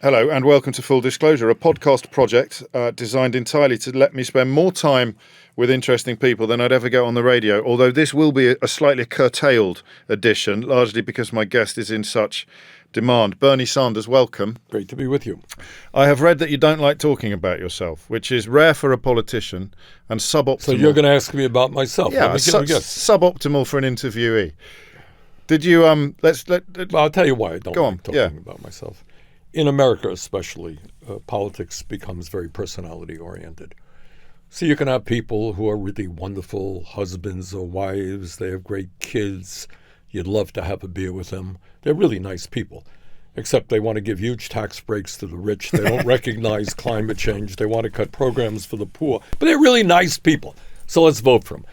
Hello and welcome to Full Disclosure, a podcast project designed entirely to let me spend more time with interesting people than I'd ever get on the radio, although this will be a slightly curtailed edition, largely because my guest is in such demand. Bernie Sanders, welcome. Great to be with you. I have read that you don't like talking about yourself, which is rare for a politician and suboptimal. So you're going to ask me about myself? Yeah, suboptimal for an interviewee. Did you, Well, I'll tell you why I don't like talking about myself. In America especially, politics becomes very personality-oriented. So you can have people who are really wonderful husbands or wives. They have great kids. You'd love to have a beer with them. They're really nice people, except they want to give huge tax breaks to the rich. They don't recognize climate change. They want to cut programs for the poor. But they're really nice people. So let's vote for them.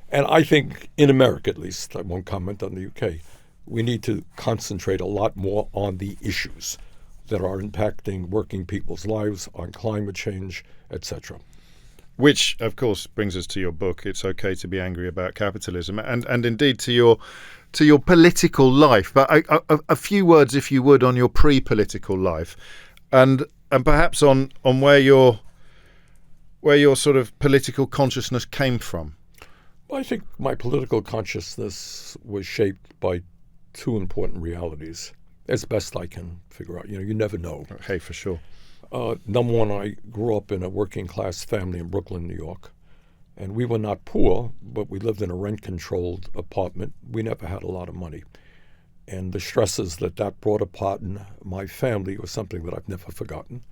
And I think, in America at least, I won't comment on the UK, we need to concentrate a lot more on the issues that are impacting working people's lives, on climate change, etc. Which, of course, brings us to your book, It's Okay to be Angry About Capitalism, and indeed to your political life. But a few words, if you would, on your pre-political life, and perhaps on where your sort of political consciousness came from. Well, I think my political consciousness was shaped by two important realities, as best I can figure out. You never know. Hey, for sure. Number one, I grew up in a working-class family in Brooklyn, New York. And we were not poor, but we lived in a rent-controlled apartment. We never had a lot of money. And the stresses that brought upon my family was something that I've never forgotten.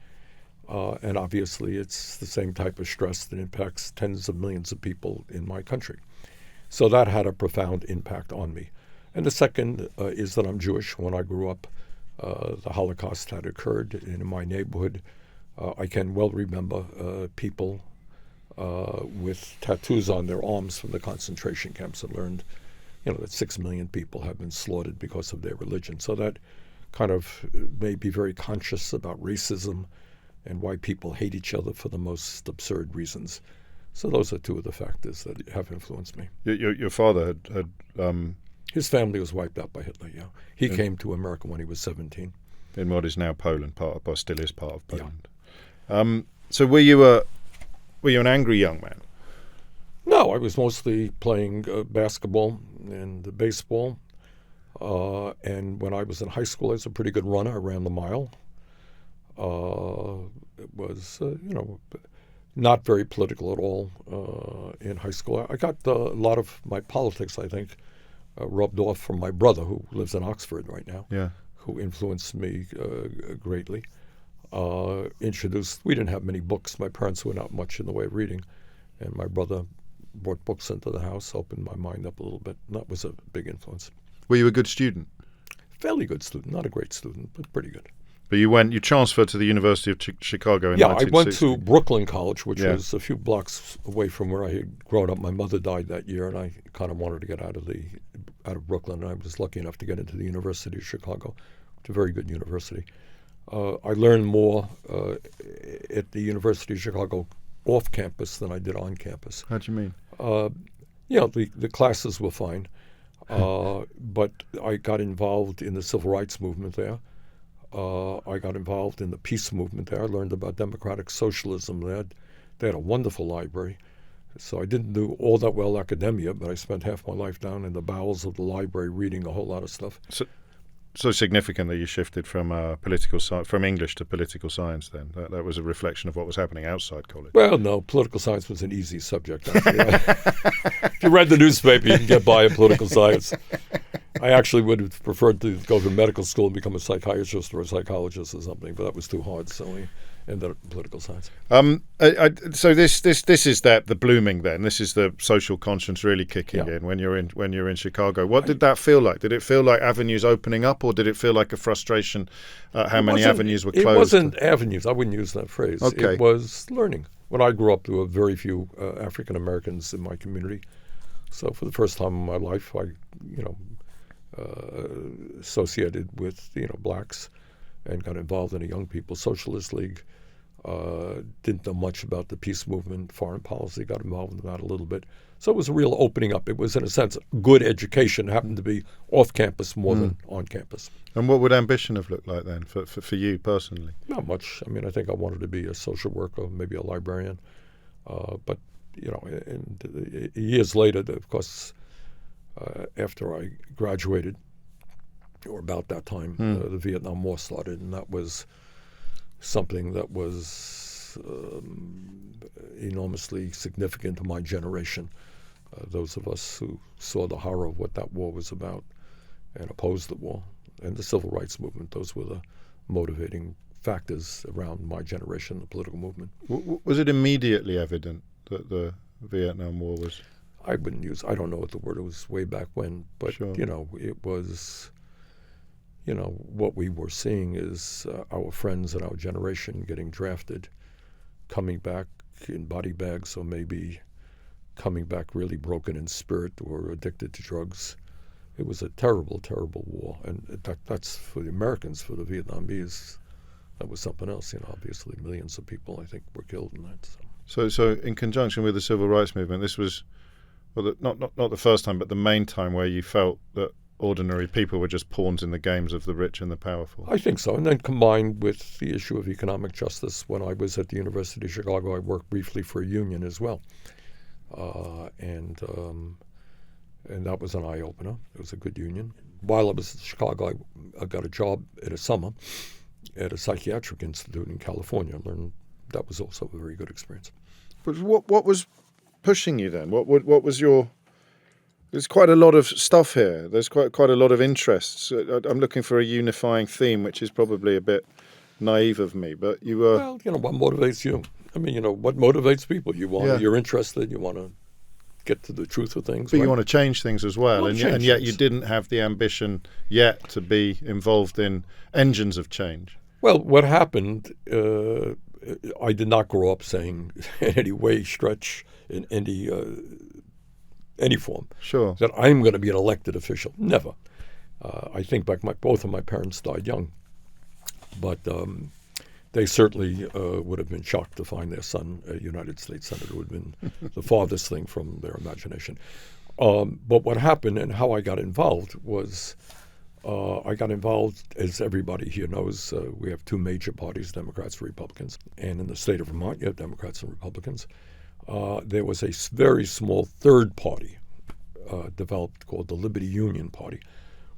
And obviously, it's the same type of stress that impacts tens of millions of people in my country. So that had a profound impact on me. And the second is that I'm Jewish. When I grew up, the Holocaust had occurred in my neighborhood. I can well remember people with tattoos on their arms from the concentration camps and learned, that 6 million people have been slaughtered because of their religion. So that kind of made me very conscious about racism and why people hate each other for the most absurd reasons. So those are two of the factors that have influenced me. Your father had his family was wiped out by Hitler, yeah. He came to America when he was 17. In what is now Poland, still is part of Poland. Yeah. So were you an angry young man? No, I was mostly playing basketball and baseball. And when I was in high school, I was a pretty good runner. I ran the mile. It was, not very political at all in high school. I got a lot of my politics, I think, rubbed off from my brother, who lives in Oxford right now, who influenced me greatly. We didn't have many books. My parents were not much in the way of reading, and my brother brought books into the house, opened my mind up a little bit. And that was a big influence. Were you a good student? Fairly good student, not a great student, but pretty good. But you transferred to the University of Chicago in 1960. I went to Brooklyn College, which was a few blocks away from where I had grown up. My mother died that year, and I kind of wanted to get out of Brooklyn. And I was lucky enough to get into the University of Chicago. It's a very good university. I learned more at the University of Chicago off campus than I did on campus. How do you mean? The classes were fine, but I got involved in the civil rights movement there. I got involved in the peace movement there. I learned about democratic socialism there. They had a wonderful library. So I didn't do all that well academia, but I spent half my life down in the bowels of the library reading a whole lot of stuff. So significant that you shifted from from English to political science then. That was a reflection of what was happening outside college. Well, no, political science was an easy subject, actually. If you read the newspaper, you can get by in political science. I actually would have preferred to go to medical school and become a psychiatrist or a psychologist or something, but that was too hard, so we ended up in political science. So this is the blooming then. This is the social conscience really kicking in when you're in Chicago. What did that feel like? Did it feel like avenues opening up, or did it feel like a frustration at how many avenues were closed? It wasn't avenues. I wouldn't use that phrase. Okay. It was learning. When I grew up, there were very few African Americans in my community. So for the first time in my life, I associated with blacks and got involved in a young people's socialist league. Didn't know much about the peace movement, foreign policy, got involved in that a little bit. So it was a real opening up. It was, in a sense, good education. It happened to be off campus more than on campus. And what would ambition have looked like then for you personally? Not much. I mean, I think I wanted to be a social worker, maybe a librarian. But, and years later, of course, after I graduated, or about that time, the Vietnam War started, and that was something that was enormously significant to my generation. Those of us who saw the horror of what that war was about and opposed the war, and the civil rights movement, those were the motivating factors around my generation, the political movement. Was it immediately evident that the Vietnam War was? I don't know what the word was way back when, but, Sure. It was, what we were seeing is our friends in our generation getting drafted, coming back in body bags, or maybe coming back really broken in spirit or addicted to drugs. It was a terrible, terrible war. And that's for the Americans. For the Vietnamese, that was something else. Obviously millions of people, I think, were killed in that. So in conjunction with the civil rights movement, this was, well, not the first time, but the main time where you felt that ordinary people were just pawns in the games of the rich and the powerful. I think so. And then combined with the issue of economic justice, when I was at the University of Chicago, I worked briefly for a union as well. And that was an eye-opener. It was a good union. While I was in Chicago, I got a job in a summer at a psychiatric institute in California. I learned that was also a very good experience. But what was pushing you then? What was your... There's quite a lot of stuff here. There's quite a lot of interests. I'm looking for a unifying theme, which is probably a bit naive of me. But you were... Well, what motivates you? I mean, what motivates people? You're interested. You want to get to the truth of things. But right? you want to change things as well. And yet you didn't have the ambition yet to be involved in engines of change. Well, what happened, I did not grow up saying in any way, stretch, in any form, Sure, that I'm going to be an elected official. Never. I think back, both of my parents died young, but they certainly would have been shocked to find their son a United States Senator. Would have been the farthest thing from their imagination. But what happened and how I got involved was, I got involved, as everybody here knows, we have two major parties, Democrats and Republicans. And in the state of Vermont, you have Democrats and Republicans. There was a very small third party developed called the Liberty Union Party,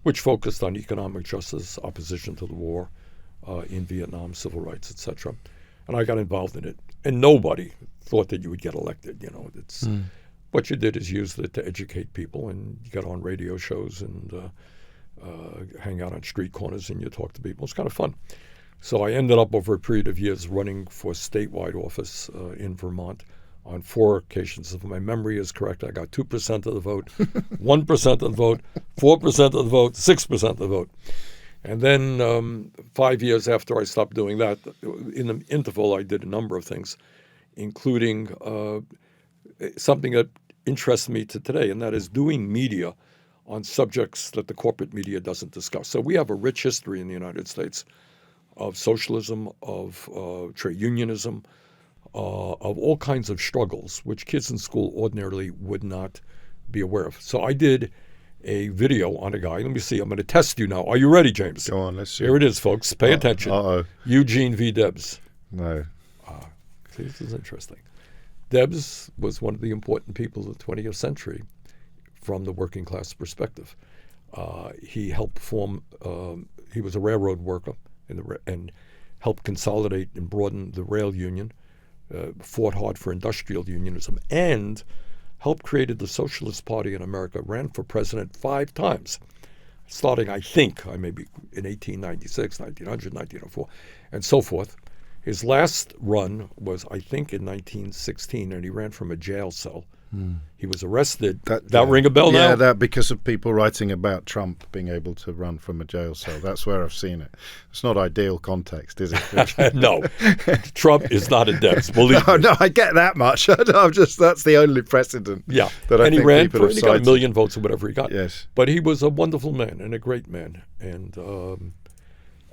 which focused on economic justice, opposition to the war in Vietnam, civil rights, etc. And I got involved in it. And nobody thought that you would get elected. What you did is use it to educate people, and you got on radio shows and hang out on street corners and you talk to people. It's kind of fun. So I ended up over a period of years running for statewide office in Vermont on 4 occasions. If my memory is correct, I got 2% of the vote, 1% of the vote, 4% of the vote, 6% of the vote. And then 5 years after I stopped doing that, in the interval, I did a number of things, including something that interests me to today, and that is doing media on subjects that the corporate media doesn't discuss. So we have a rich history in the United States of socialism, of trade unionism, of all kinds of struggles, which kids in school ordinarily would not be aware of. So I did a video on a guy. Let me see. I'm going to test you now. Are you ready, James? Go on, let's see. Here it is, folks. Pay attention. Uh-oh. Eugene V. Debs. No. See, this is interesting. Debs was one of the important people of the 20th century from the working class perspective. He helped form, he was a railroad worker and helped consolidate and broaden the rail union, fought hard for industrial unionism, and helped create the Socialist Party in America, ran for president 5 times, starting, I may be in 1896, 1900, 1904, and so forth. His last run was, I think, in 1916, and he ran from a jail cell. He was arrested. That ring a bell now? Yeah, that because of people writing about Trump being able to run from a jail cell. That's where I've seen it. It's not ideal context, is it? No. Trump is not a Debs, believe me. No, I get that much. That's the only precedent. Yeah. That and I he think ran people for, have and he got cited. 1 million votes or whatever he got. Yes. But he was a wonderful man and a great man. And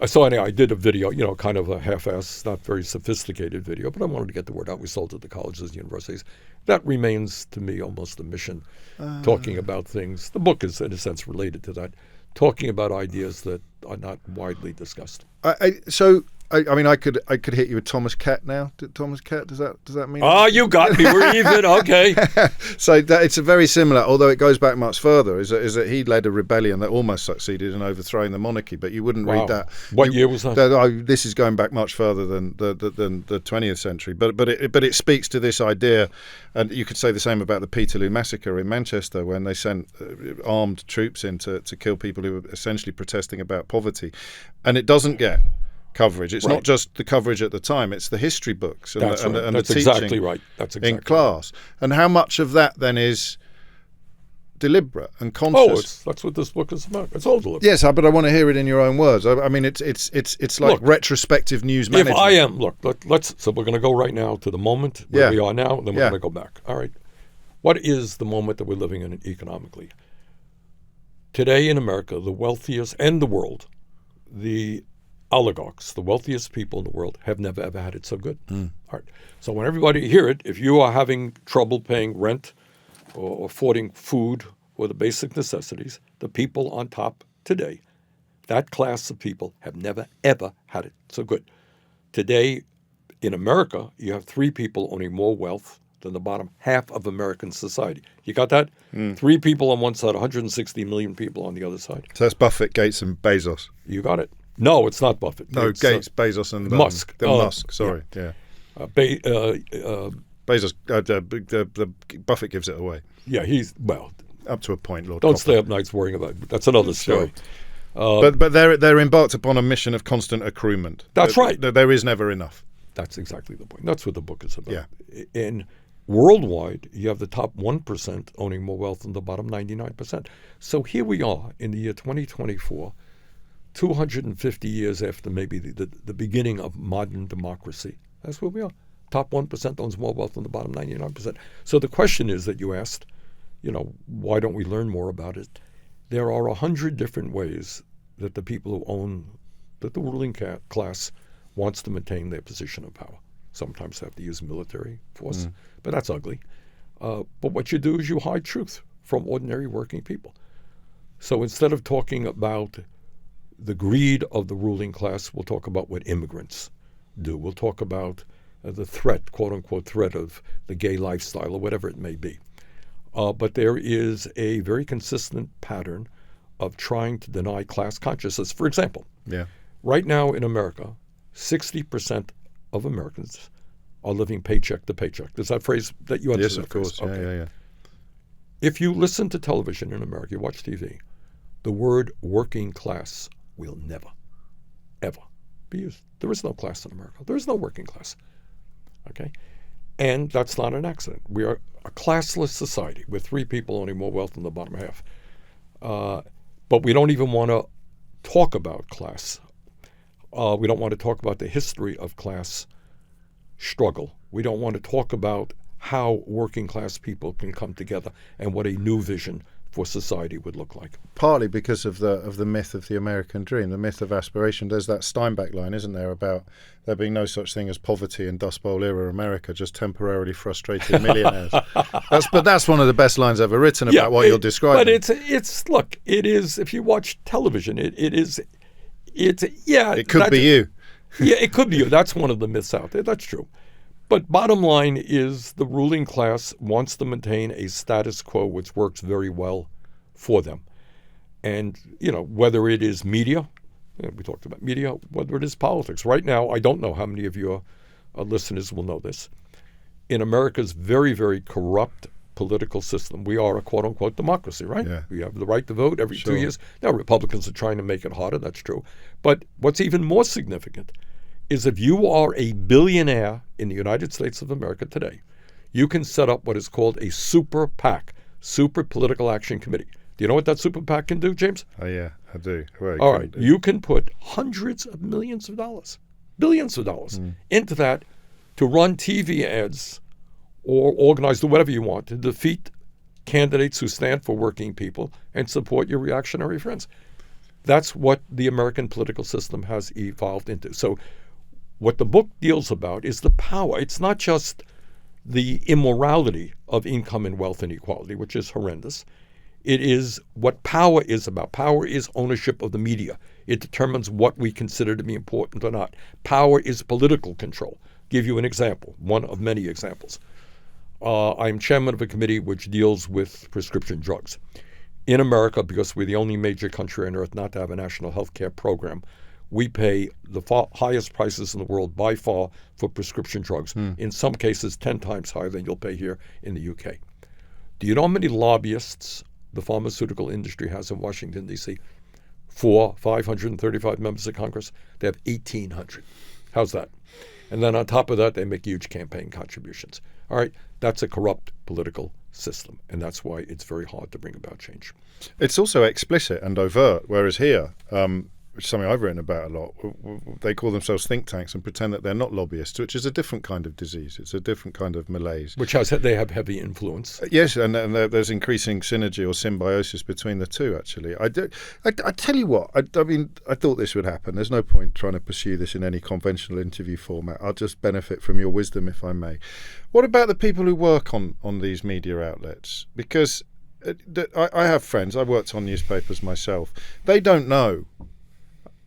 So anyway, I did a video, kind of a half-assed, not very sophisticated video, but I wanted to get the word out. We sold it to the colleges and universities. That remains, to me, almost a mission, talking about things. The book is, in a sense, related to that, talking about ideas that are not widely discussed. I mean, I could hit you with Thomas Kett now. Thomas Kett, does that mean? Oh, you got me. We're even. Okay. So it's a very similar, although it goes back much further. Is that he led a rebellion that almost succeeded in overthrowing the monarchy? But you wouldn't read that. What year was that? This is going back much further than the 20th century. But it speaks to this idea, and you could say the same about the Peterloo massacre in Manchester when they sent armed troops in to kill people who were essentially protesting about poverty, and it doesn't get coverage. It's not just the coverage at the time, it's the history books and That's the teaching exactly right. That's exactly in class. And how much of that then is deliberate and conscious? That's what this book is about. It's all deliberate. Yes, but I want to hear it in your own words. I mean, it's like retrospective news management. If I am, so we're going to go right now to the moment where we are now, and then we're going to go back. All right. What is the moment that we're living in economically? Today in America, the wealthiest and the world, the oligarchs, the wealthiest people in the world, have never, ever had it so good. All right. So when everybody hear it, if you are having trouble paying rent or affording food or the basic necessities, the people on top today, that class of people have never, ever had it so good. Today in America, you have 3 people owning more wealth than the bottom half of American society. You got that? 3 people on one side, 160 million people on the other side. So that's Buffett, Gates, and Bezos. You got it. No, it's not Buffett. No, it's, Gates, Bezos, and Musk. Musk. Sorry, yeah. Bezos, the Buffett gives it away. Yeah, he's up to a point. Lord, don't Copper. Stay up nights worrying about it. That's another story. But they're embarked upon a mission of constant accruement. That's right. There is never enough. That's exactly the point. That's what the book is about. Yeah. And worldwide, you have the top 1% owning more wealth than the bottom 99%. So here we are in the year 2024. 250 years after maybe the beginning of modern democracy. That's where we are. Top 1% owns more wealth than the bottom 99%. So the question is that you asked, why don't we learn more about it? There are 100 different ways that the people who own, that the ruling class wants to maintain their position of power. Sometimes they have to use military force, but that's ugly. But what you do is you hide truth from ordinary working people. So instead of talking about the greed of the ruling class, we'll talk about what immigrants do. We'll talk about the threat, quote-unquote threat of the gay lifestyle or whatever it may be. But there is a very consistent pattern of trying to deny class consciousness. For example, right now in America, 60% of Americans are living paycheck to paycheck. There's that phrase that you understand. Yes, of course. Okay. Yeah. If you listen to television in America, you watch TV, the word working class will never, ever be used. There is no class in America. There is no working class. Okay? And that's not an accident. We are a classless society with 3 people owning more wealth than the bottom half. But we don't even want to talk about class. We don't want to talk about the history of class struggle. We don't want to talk about how working class people can come together and what a new vision for society would look like. Partly because of the myth of the American dream, the myth of aspiration. There's that Steinbeck line, isn't there, about there being no such thing as poverty in Dust Bowl era America, just temporarily frustrated millionaires. That's one of the best lines ever written about what you're describing. But it is. If you watch television, it could be you. Yeah, it could be you. That's one of the myths out there. That's true. But bottom line is the ruling class wants to maintain a status quo which works very well for them. And, whether it is media, we talked about media, whether it is politics. Right now, I don't know how many of your listeners will know this. In America's very, very corrupt political system, we are a quote-unquote democracy, right? Yeah. We have the right to vote every 2 years. Now, Republicans are trying to make it harder. That's true. But what's even more significant is if you are a billionaire in the United States of America today, you can set up what is called a super PAC, Super Political Action Committee. Do you know what that super PAC can do, James? Oh, yeah, I do. All right. You can put hundreds of millions of dollars, billions of dollars into that to run TV ads or organize, do whatever you want to defeat candidates who stand for working people and support your reactionary friends. That's what the American political system has evolved into. So what the book deals about is the power. It's not just the immorality of income and wealth inequality, which is horrendous. It is what power is about. Power is ownership of the media. It determines what we consider to be important or not. Power is political control. Give you an example, one of many examples. I'm chairman of a committee which deals with prescription drugs. In America, because we're the only major country on earth not to have a national health care program, we pay the highest prices in the world by far for prescription drugs. In some cases, 10 times higher than you'll pay here in the UK. Do you know how many lobbyists the pharmaceutical industry has in Washington, D.C.? 535 members of Congress. They have 1,800. How's that? And then on top of that, they make huge campaign contributions. All right, that's a corrupt political system, and that's why it's very hard to bring about change. It's also explicit and overt, whereas here, which is something I've written about a lot, they call themselves think tanks and pretend that they're not lobbyists, which is a different kind of disease. It's a different kind of malaise. They have heavy influence. Yes, and there's increasing synergy or symbiosis between the two, actually. I tell you what, I mean, I thought this would happen. There's no point trying to pursue this in any conventional interview format. I'll just benefit from your wisdom, if I may. What about the people who work on these media outlets? Because I have friends, I worked on newspapers myself. They don't know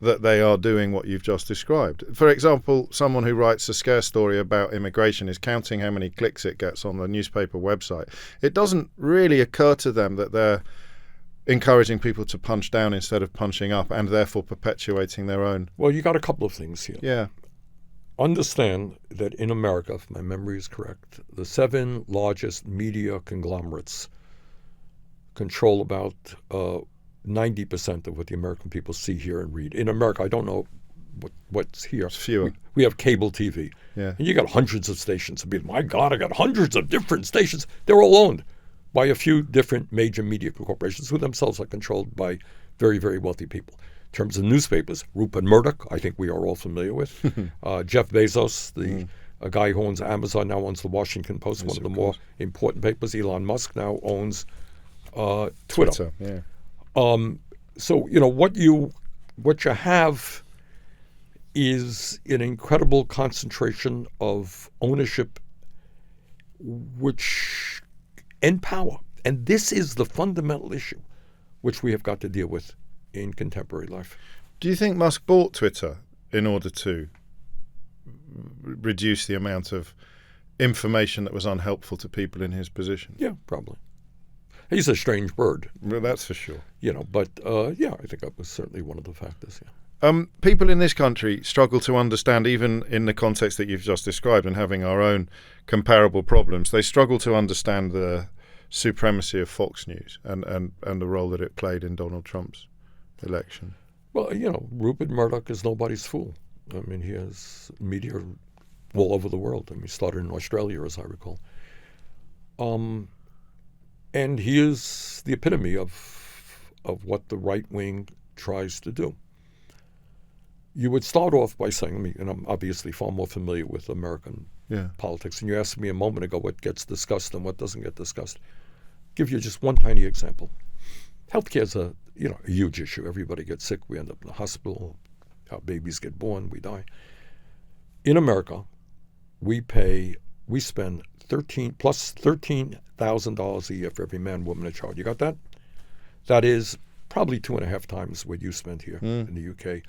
that they are doing what you've just described. For example, someone who writes a scare story about immigration is counting how many clicks it gets on the newspaper website. It doesn't really occur to them that they're encouraging people to punch down instead of punching up, and therefore perpetuating their own. Well, you got a couple of things here. Yeah. Understand that in America, if my memory is correct, the 7 largest media conglomerates control about 90% of what the American people see, hear, and read. In America, I don't know what's here. It's fewer. We have cable TV. Yeah. And you got hundreds of stations. My God, I got hundreds of different stations. They're all owned by a few different major media corporations who themselves are controlled by very, very wealthy people. In terms of newspapers, Rupert Murdoch, I think we are all familiar with. Jeff Bezos, a guy who owns Amazon, now owns the Washington Post, one of the more important papers. Elon Musk now owns Twitter. Yeah. So what you have is an incredible concentration of ownership, and power, and this is the fundamental issue, which we have got to deal with in contemporary life. Do you think Musk bought Twitter in order to reduce the amount of information that was unhelpful to people in his position? Yeah, probably. He's a strange bird. Well, that's for sure. But I think that was certainly one of the factors. Yeah. People in this country struggle to understand, even in the context that you've just described and having our own comparable problems, they struggle to understand the supremacy of Fox News and the role that it played in Donald Trump's election. Well, Rupert Murdoch is nobody's fool. I mean, he has media all over the world. I mean, he started in Australia, as I recall. And he is the epitome of what the right wing tries to do. You would start off by saying, and I'm obviously far more familiar with American politics, and you asked me a moment ago what gets discussed and what doesn't get discussed. Give you just one tiny example. Healthcare is a huge issue. Everybody gets sick. We end up in the hospital. Our babies get born. We die. In America, we spend $13,000 a year for every man, woman, and child. You got that? That is probably 2.5 times what you spend here in the UK.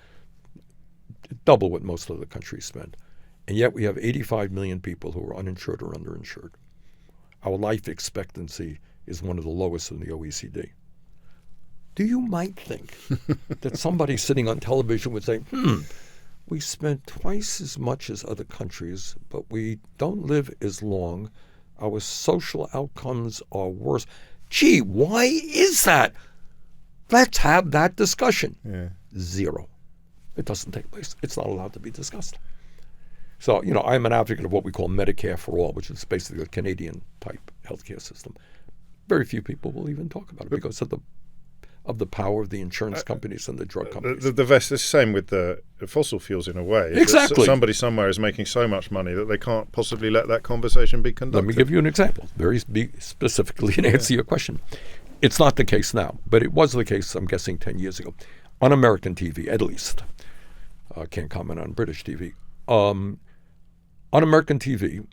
Double what most other countries spend. And yet we have 85 million people who are uninsured or underinsured. Our life expectancy is one of the lowest in the OECD. Do you might think that somebody sitting on television would say, we spend twice as much as other countries, but we don't live as long. Our social outcomes are worse. Gee, why is that? Let's have that discussion. Yeah. Zero. It doesn't take place. It's not allowed to be discussed. So, I'm an advocate of what we call Medicare for all, which is basically a Canadian-type healthcare system. Very few people will even talk about it because of the power of the insurance companies and the drug companies. The same with the fossil fuels in a way. Exactly. Somebody somewhere is making so much money that they can't possibly let that conversation be conducted. Let me give you an example, very specifically, and answer your question. It's not the case now, but it was the case, I'm guessing, 10 years ago. on American TV, at least. I can't comment on British TV. On American TV,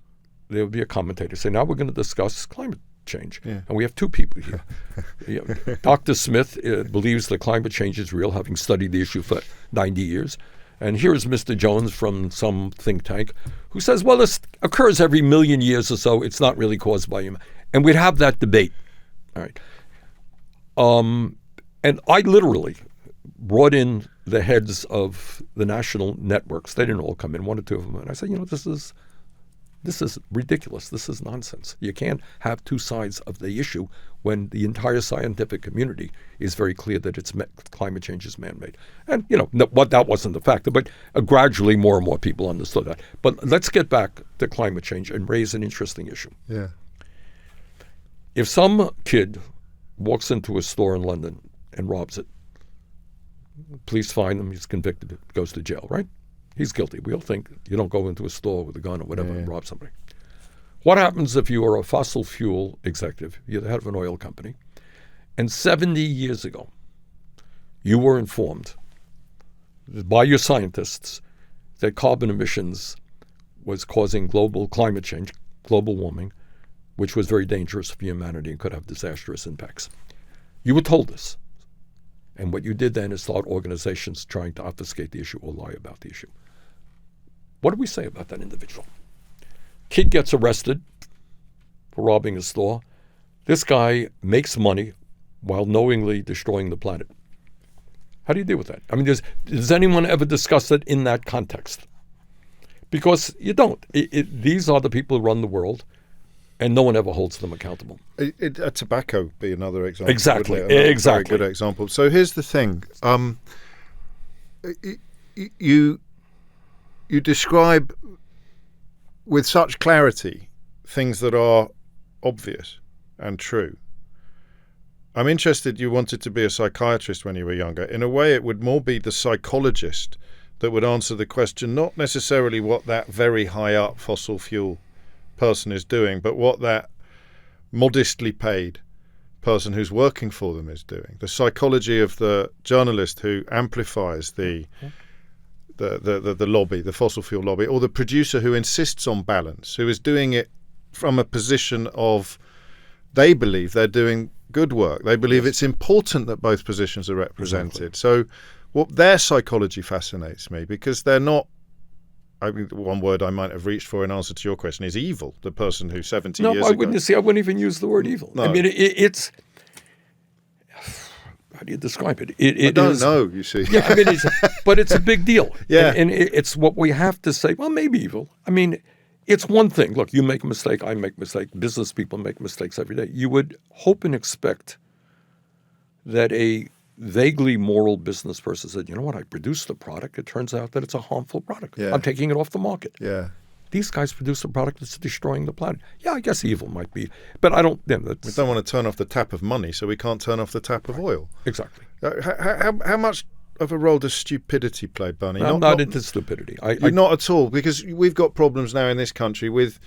there would be a commentator say, now we're going to discuss climate change. Yeah. And we have two people here. Dr. Smith believes that climate change is real, having studied the issue for 90 years. And here's Mr. Jones from some think tank who says, well, this occurs every million years or so. It's not really caused by human. And we'd have that debate. All right. And I literally brought in the heads of the national networks. They didn't all come in, one or two of them. And I said, this is ridiculous. This is nonsense. You can't have two sides of the issue when the entire scientific community is very clear that climate change is man-made. And, that wasn't the factor, but gradually more and more people understood that. But let's get back to climate change and raise an interesting issue. Yeah. If some kid walks into a store in London and robs it, police find him, he's convicted, goes to jail, right? He's guilty. We all think you don't go into a store with a gun or whatever and rob somebody. What happens if you are a fossil fuel executive, you're the head of an oil company, and 70 years ago you were informed by your scientists that carbon emissions was causing global climate change, global warming, which was very dangerous for humanity and could have disastrous impacts. You were told this. And what you did then is start organizations trying to obfuscate the issue or lie about the issue. What do we say about that individual? Kid gets arrested for robbing a store. This guy makes money while knowingly destroying the planet. How do you deal with that? I mean, does anyone ever discuss it in that context? Because you don't. These are the people who run the world, and no one ever holds them accountable. Tobacco be another example. Exactly. Very good example. So here's the thing. You describe with such clarity things that are obvious and true. I'm interested, you wanted to be a psychiatrist when you were younger. In a way, it would more be the psychologist that would answer the question, not necessarily what that very high up fossil fuel person is doing, but what that modestly paid person who's working for them is doing. The psychology of the journalist who amplifies the lobby, the fossil fuel lobby, or the producer who insists on balance, who is doing it from a position of they believe they're doing good work. They believe it's important that both positions are represented. Exactly. So their psychology fascinates me because they're not, I mean, one word I might have reached for in answer to your question is evil, the person who 70 years ago... No, I wouldn't even use the word evil. No. I mean, it's... How do you describe it? I don't know, you see. Yeah, I mean, but it's a big deal. Yeah. And it's what we have to say, well, maybe evil. I mean, it's one thing. Look, you make a mistake, I make a mistake. Business people make mistakes every day. You would hope and expect that a vaguely moral business person said, you know what, I produced a product. It turns out that it's a harmful product. Yeah. I'm taking it off the market. Yeah. These guys produce a product that's destroying the planet. Yeah, I guess evil might be, but I don't. We don't want to turn off the tap of money, so we can't turn off the tap of oil. Exactly. How much of a role does stupidity play, Bunny? I'm not into stupidity. Not at all, because we've got problems now in this country with,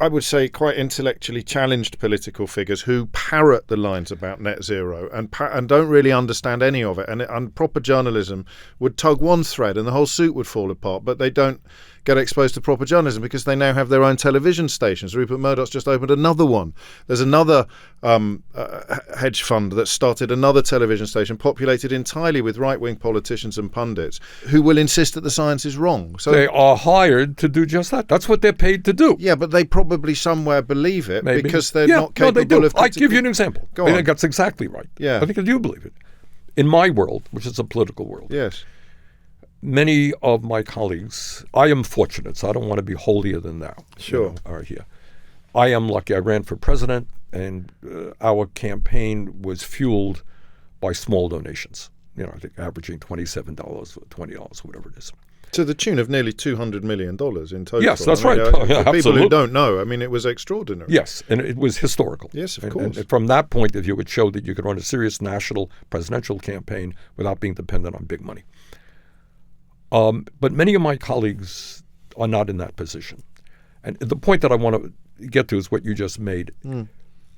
I would say, quite intellectually challenged political figures who parrot the lines about net zero and don't really understand any of it. And proper journalism would tug one thread and the whole suit would fall apart, but they don't get exposed to proper journalism because they now have their own television stations. Rupert Murdoch's just opened another one. There's another hedge fund that started another television station populated entirely with right-wing politicians and pundits who will insist that the science is wrong. So they are hired to do just that. That's what they're paid to do. Yeah, but they probably somewhere believe it. Maybe. Because they're not capable of... I'll give you an example. Go on. I think that's exactly right. Yeah. I think I do believe it. In my world, which is a political world, yes, many of my colleagues, I am fortunate, so I don't want to be holier than thou. Sure. Are here. I am lucky. I ran for president, and our campaign was fueled by small donations. I think averaging $27 or $20, whatever it is. To the tune of nearly $200 million in total. Yes, that's right. For people who don't know, I mean, it was extraordinary. Yes, and it was historical. Yes, of course. And from that point of view, it showed that you could run a serious national presidential campaign without being dependent on big money. But many of my colleagues are not in that position. And the point that I want to get to is what you just made.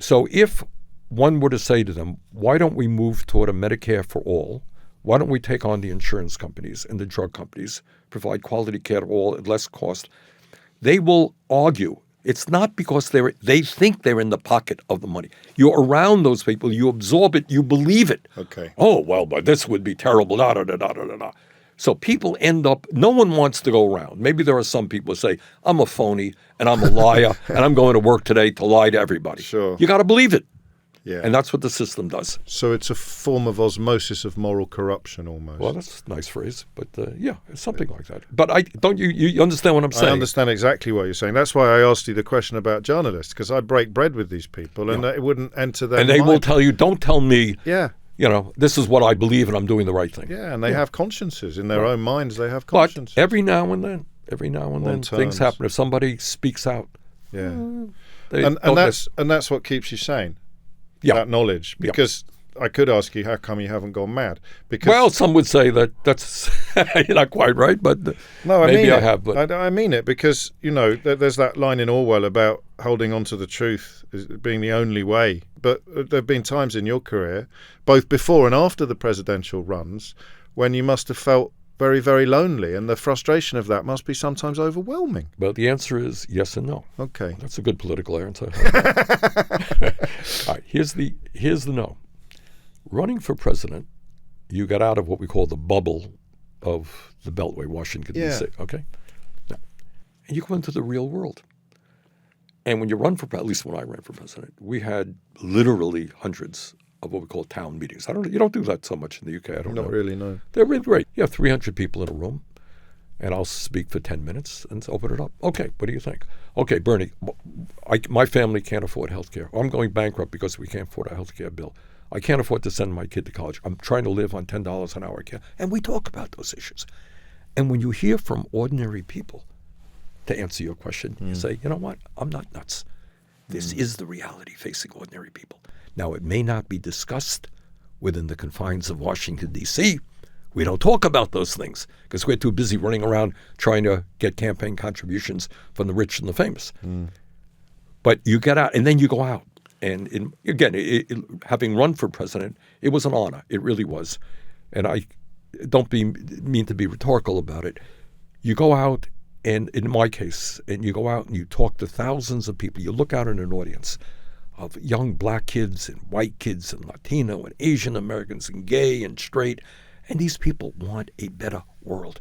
So if one were to say to them, why don't we move toward a Medicare for all, Why don't we take on the insurance companies and the drug companies, provide quality care to all at less cost? They will argue. It's not because they think they're in the pocket of the money. You're around those people. You absorb it. You believe it. Okay. Oh, well, but this would be terrible. Da, da, da, da, da, da. So people end up, no one wants to go around. Maybe there are some people who say, I'm a phony and I'm a liar and I'm going to work today to lie to everybody. Sure. You got to believe it. Yeah. And that's what the system does. So it's a form of osmosis of moral corruption almost. Well, that's a nice phrase, but yeah, it's something like that. But you understand what I'm saying? I understand exactly what you're saying. That's why I asked you the question about journalists, because I break bread with these people and it wouldn't enter their mind. And they will tell you, don't tell me, this is what I believe and I'm doing the right thing. Yeah, and they have consciences. In their own minds, they have consciences. But every now and then, things happen. If somebody speaks out. Yeah. And that's what keeps you sane. Yeah. That knowledge, because I could ask you, how come you haven't gone mad? Because some would say that's you're not quite right, but no, maybe I have. But I mean it, because there's that line in Orwell about holding on to the truth as being the only way. But there have been times in your career, both before and after the presidential runs, when you must have felt very, very lonely, and the frustration of that must be sometimes overwhelming. Well, the answer is yes and no. Okay. That's a good political answer. All right, here's the no. Running for president, you got out of what we call the bubble of the Beltway, Washington, D.C., okay? Now, and you go into the real world. And when you run for, at least when I ran for president, we had literally hundreds of what we call town meetings. You don't do that so much in the UK. I don't know. Not really, no. They're really great. You have 300 people in a room, and I'll speak for 10 minutes and open it up. Okay, what do you think? Okay, Bernie, my family can't afford health care. I'm going bankrupt because we can't afford a health care bill. I can't afford to send my kid to college. I'm trying to live on $10 an hour care. And we talk about those issues. And when you hear from ordinary people, to answer your question, you say, you know what? I'm not nuts. This is the reality facing ordinary people. Now, it may not be discussed within the confines of Washington, D.C. We don't talk about those things because we're too busy running around trying to get campaign contributions from the rich and the famous. But you get out, and then you go out. And having run for president, it was an honor. It really was. And I don't mean to be rhetorical about it. You go out, and in my case, and you go out and you talk to thousands of people. You look out in an audience of young black kids and white kids and Latino and Asian Americans and gay and straight. And these people want a better world.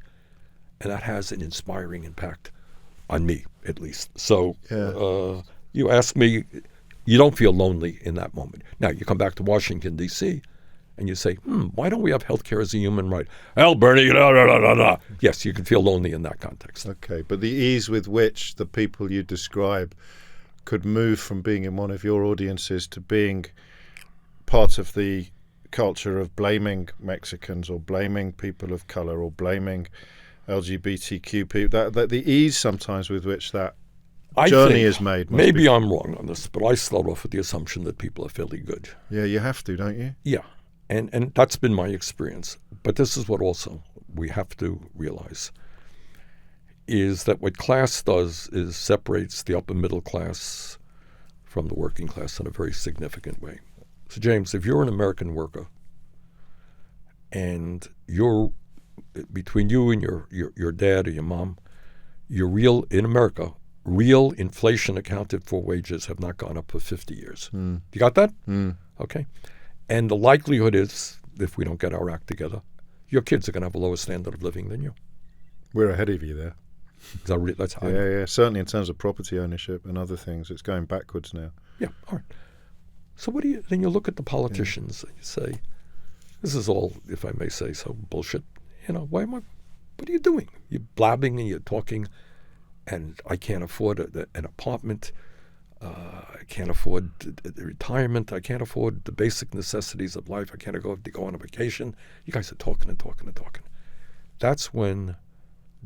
And that has an inspiring impact on me, at least. So you ask me, you don't feel lonely in that moment. Now, you come back to Washington, D.C., and you say, why don't we have health care as a human right? Hell, Bernie, da, da, da, da, da. Yes, you can feel lonely in that context. Okay, but the ease with which the people you describe could move from being in one of your audiences to being part of the culture of blaming Mexicans or blaming people of color or blaming LGBTQ people, that the ease sometimes with which that journey is made. Maybe I'm wrong on this, but I start off with the assumption that people are fairly good. Yeah, you have to, don't you? Yeah, and that's been my experience. But this is what also we have to realize is that what class does is separates the upper middle class from the working class in a very significant way. So, James, if you're an American worker and you're between you and your dad or your mom, real inflation accounted for wages have not gone up for 50 years. You got that? Okay. And the likelihood is, if we don't get our act together, your kids are going to have a lower standard of living than you. We're ahead of you there. That's how yeah. Certainly in terms of property ownership and other things, it's going backwards now. Yeah, all right. So then you look at the politicians and you say, this is all, if I may say so, bullshit. What are you doing? You're blabbing and you're talking, and I can't afford an apartment. I can't afford the retirement. I can't afford the basic necessities of life. I can't go on a vacation. You guys are talking and talking and talking. That's when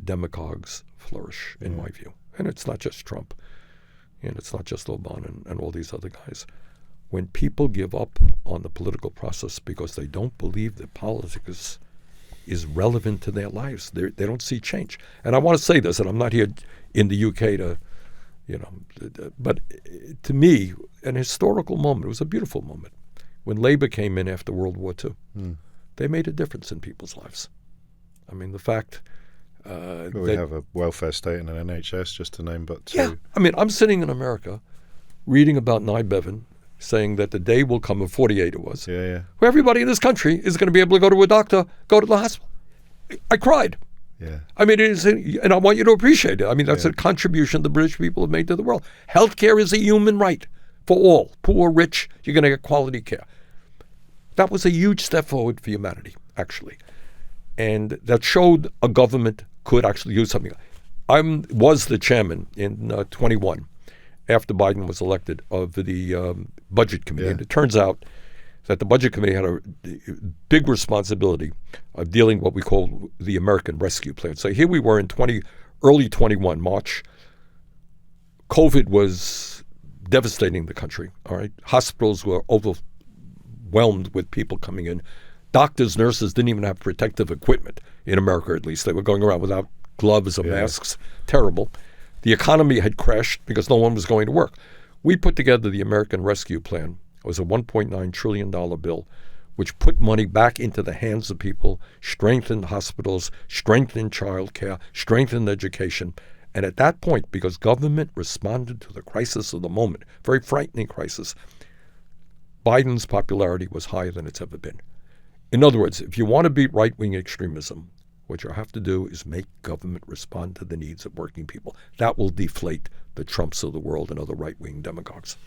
demagogues flourish, in my view. And it's not just Trump, and it's not just Obama and all these other guys. When people give up on the political process because they don't believe that politics is relevant to their lives, they don't see change. And I want to say this, and I'm not here in the UK to, but to me, an historical moment. It was a beautiful moment when Labour came in after World War II. they made a difference in people's lives. I mean, the fact we have a welfare state and an NHS, just to name but two. Yeah, I mean, I'm sitting in America reading about Nye Bevan saying that the day will come, in 48 it was, where everybody in this country is going to be able to go to a doctor, go to the hospital. I cried. Yeah. I mean, it is, and I want you to appreciate it. I mean, that's a contribution the British people have made to the world. Healthcare is a human right for all, poor, rich. You're going to get quality care. That was a huge step forward for humanity, actually, and that showed a government could actually do something. I was the chairman in 21 after Biden was elected of the Budget Committee, and it turns out that the Budget Committee had a big responsibility of dealing with what we call the American Rescue Plan. So here we were in early 21, March. COVID was devastating the country, all right? Hospitals were overwhelmed with people coming in. Doctors, nurses didn't even have protective equipment, in America at least. They were going around without gloves or masks. Terrible. The economy had crashed because no one was going to work. We put together the American Rescue Plan. It was a $1.9 trillion bill, which put money back into the hands of people, strengthened hospitals, strengthened child care, strengthened education. And at that point, because government responded to the crisis of the moment, very frightening crisis, Biden's popularity was higher than it's ever been. In other words, if you want to beat right-wing extremism, what you have to do is make government respond to the needs of working people. That will deflate the Trumps of the world and other right-wing demagogues.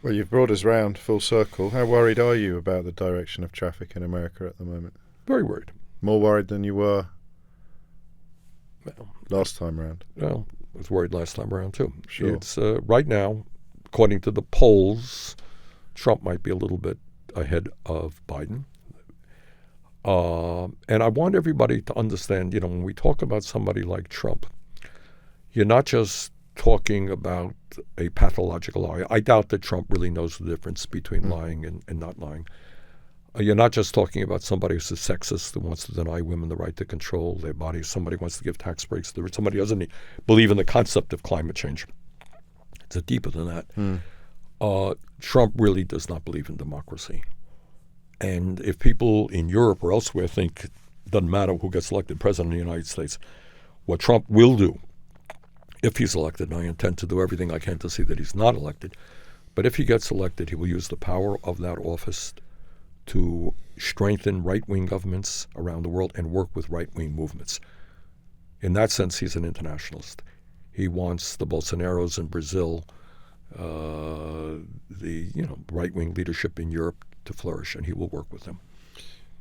Well, you've brought us round full circle. How worried are you about the direction of traffic in America at the moment? Very worried. More worried than you were last time round? Well, I was worried last time around too. Sure. It's right now, according to the polls, Trump might be a little bit ahead of Biden. And I want everybody to understand, when we talk about somebody like Trump, you're not just talking about a pathological liar. I doubt that Trump really knows the difference between lying and not lying. You're not just talking about somebody who's a sexist who wants to deny women the right to control their bodies. Somebody who wants to give tax breaks. Somebody who doesn't believe in the concept of climate change. It's deeper than that. Trump really does not believe in democracy. And if people in Europe or elsewhere think it doesn't matter who gets elected president of the United States, what Trump will do, if he's elected, and I intend to do everything I can to see that he's not elected, but if he gets elected, he will use the power of that office to strengthen right-wing governments around the world and work with right-wing movements. In that sense, he's an internationalist. He wants the Bolsonaros in Brazil, the right-wing leadership in Europe to flourish, and he will work with them.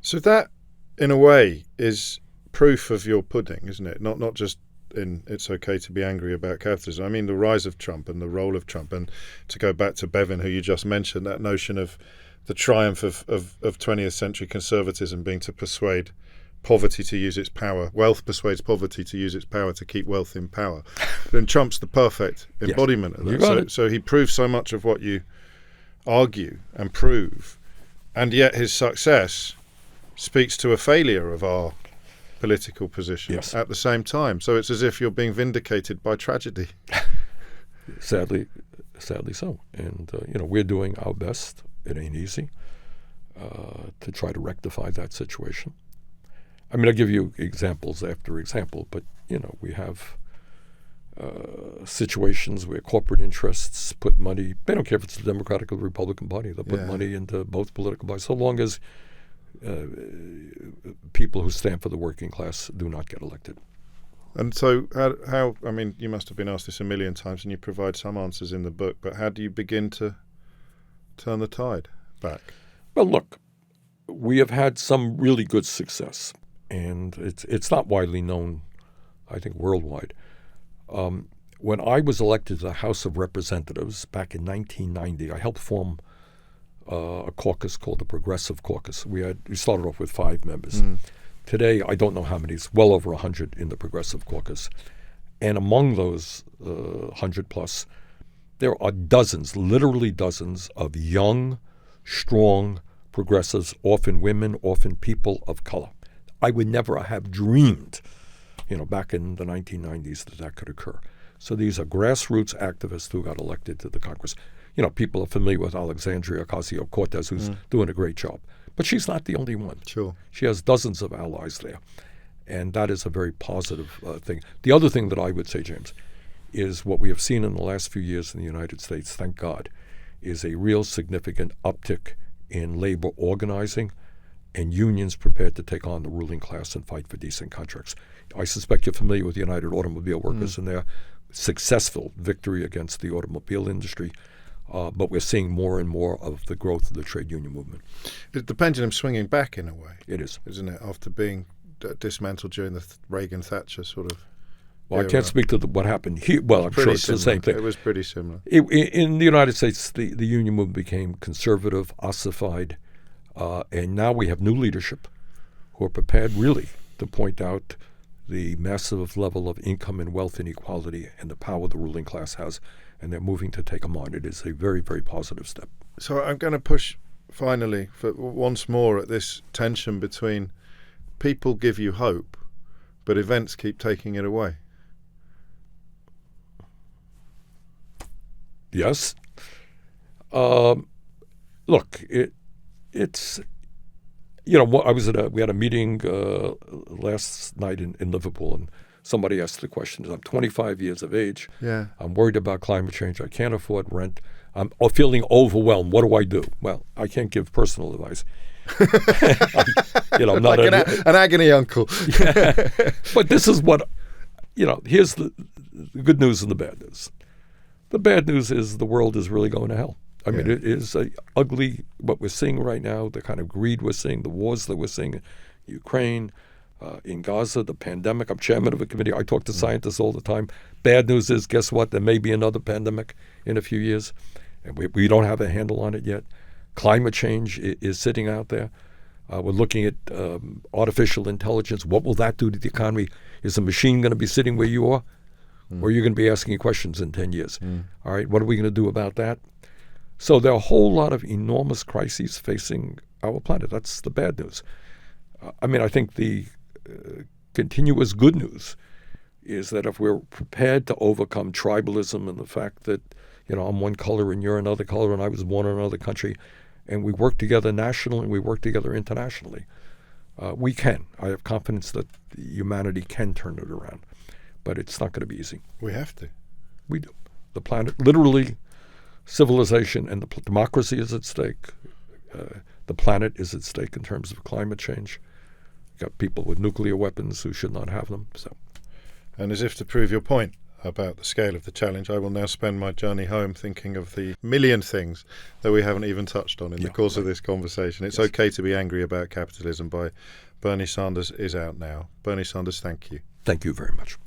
So that, in a way, is proof of your pudding, isn't it? Not just in it's okay to be angry about capitalism. I mean, the rise of Trump and the role of Trump, and to go back to Bevan, who you just mentioned, that notion of the triumph of 20th century conservatism being to persuade poverty to use its power. Wealth persuades poverty to use its power to keep wealth in power. Then Trump's the perfect embodiment of that. So he proves so much of what you argue and prove. And yet his success speaks to a failure of our political position at the same time. So it's as if you're being vindicated by tragedy. Sadly so. And, we're doing our best. It ain't easy to try to rectify that situation. I mean, I'll give you examples after example, but, we have situations where corporate interests put money, they don't care if it's the Democratic or the Republican Party, they'll put money into both political parties, so long as people who stand for the working class do not get elected. And so how, I mean, you must have been asked this a million times and you provide some answers in the book, but how do you begin to turn the tide back? Well, look, we have had some really good success, and it's not widely known, I think, worldwide. When I was elected to the House of Representatives back in 1990, I helped form a caucus called the Progressive Caucus. We started off with 5 members. Today, I don't know how many. It's well over 100 in the Progressive Caucus. And among those 100 plus, there are dozens, literally dozens, of young, strong progressives, often women, often people of color. I would never have dreamed, back in the 1990s that could occur. So these are grassroots activists who got elected to the Congress. People are familiar with Alexandria Ocasio-Cortez, who's doing a great job. But she's not the only one. Sure. She has dozens of allies there. And that is a very positive thing. The other thing that I would say, James, is what we have seen in the last few years in the United States, thank God, is a real significant uptick in labor organizing and unions prepared to take on the ruling class and fight for decent contracts. I suspect you're familiar with the United Automobile Workers and their successful victory against the automobile industry. But we're seeing more and more of the growth of the trade union movement. The pendulum's swinging back in a way. It is. Isn't it? After being dismantled during the Reagan-Thatcher sort of Well, era. I can't speak to what happened here. Well, I'm sure it's the same thing. It was pretty similar. In the United States, the union movement became conservative, ossified, and now we have new leadership who are prepared really to point out the massive level of income and wealth inequality and the power the ruling class has, and they're moving to take them on. It is a very, very positive step. So I'm going to push finally for once more at this tension between people give you hope, but events keep taking it away. Yes. Look, it's I was we had a meeting last night in Liverpool, and somebody asked the question: I'm 25 years of age. Yeah. I'm worried about climate change. I can't afford rent. I'm feeling overwhelmed. What do I do? Well, I can't give personal advice. I'm not like an agony uncle. Yeah. But this is what, here's the good news and the bad news. The bad news is the world is really going to hell. I mean, it is ugly what we're seeing right now, the kind of greed we're seeing, the wars that we're seeing in Ukraine, in Gaza, the pandemic. I'm chairman of a committee. I talk to scientists all the time. Bad news is, guess what? There may be another pandemic in a few years, and we don't have a handle on it yet. Climate change is sitting out there. We're looking at artificial intelligence. What will that do to the economy? Is a machine going to be sitting where you are? Or are you going to be asking questions in 10 years? All right, what are we going to do about that? So there are a whole lot of enormous crises facing our planet. That's the bad news. I think the continuous good news is that if we're prepared to overcome tribalism and the fact that, I'm one color and you're another color and I was born in another country, and we work together nationally and we work together internationally, we can. I have confidence that humanity can turn it around. But it's not going to be easy. We have to. We do. The planet, literally, civilization and the democracy is at stake. The planet is at stake in terms of climate change. You've got people with nuclear weapons who should not have them. And as if to prove your point about the scale of the challenge, I will now spend my journey home thinking of the million things that we haven't even touched on in the course of this conversation. It's okay to be angry about capitalism by Bernie Sanders is out now. Bernie Sanders, thank you. Thank you very much.